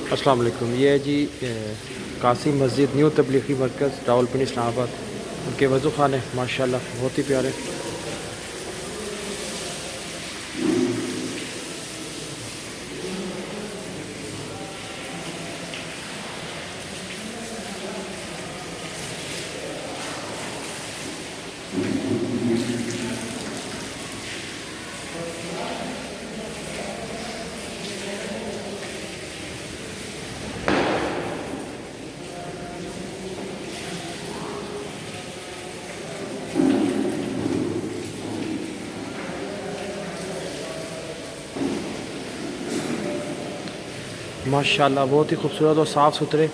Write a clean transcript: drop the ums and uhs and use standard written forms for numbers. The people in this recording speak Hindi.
अस्सलाम वालेकुम। ये है जी कासी मस्जिद न्यू तबलीगी मरकज़ रावलपिंडी इस्लामाबाद। उनके वज़ू खाने माशाल्लाह बहुत ही प्यारे। माशाल्लाह बहुत ही खूबसूरत और साफ़ सुथरे